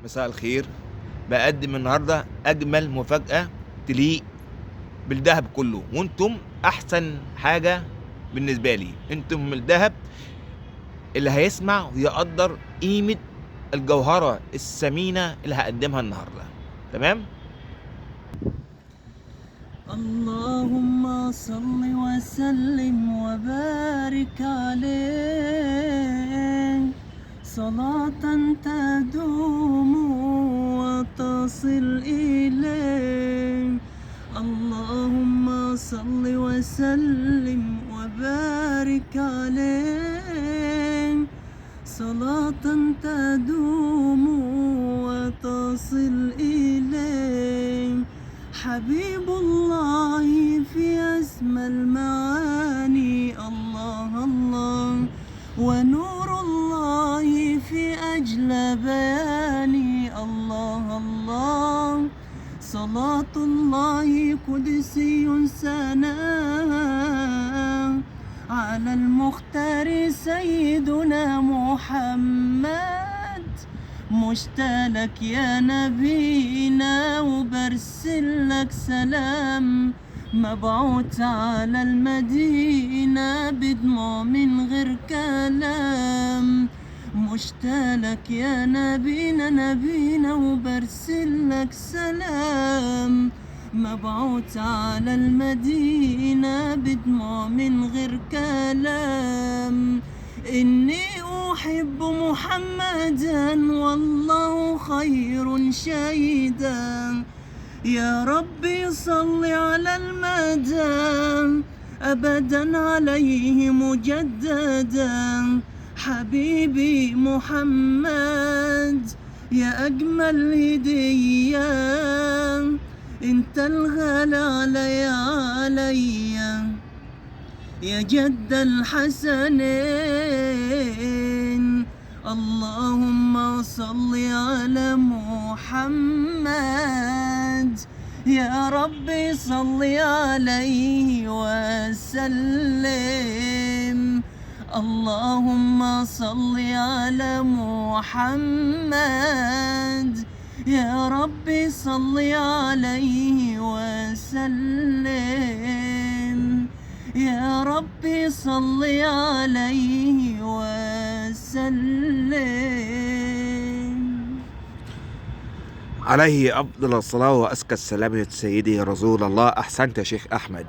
مساء الخير. بقدم النهارده اجمل مفاجأة تليق بالذهب كله، وانتم احسن حاجة بالنسبة لي. انتم الذهب اللي هيسمع ويقدر قيمة الجوهرة الثمينة اللي هقدمها النهارده. تمام؟ اللهم صل وسلم وبارك عليه صلاة تدوم وتصل إليه. اللهم صل وسلم وبارك عليه صلاة تدوم وتصل إليه. حبيب الله في أسمى المعاني، الله الله، ونور الله في أجلى بياني، الله الله. صلاة الله قدسي سناء على المختار سيدنا محمد. مشتاقك يا نبينا وبرسلك سلام، مبعوث على المدينة بدموع من غير كلام. مشتاقك يا نبينا وبرسلك سلام، مبعوث على المدينة بدموع من غير كلام. إني أحب محمدا والله خير شهيدا، يا ربي صل على المدى أبدا عليه مجددا. حبيبي محمد يا أجمل هدية، انت الغالي عليا يا جد الحسنين. اللهم صل على محمد، يا ربي صل عليه وسلم. اللهم صل على محمد، يا ربي صل عليه وسلم. يا ربي صل عليه وسلم. عليه افضل الصلاة وازكى السلام يا سيدي يا رسول الله. احسنت يا شيخ احمد.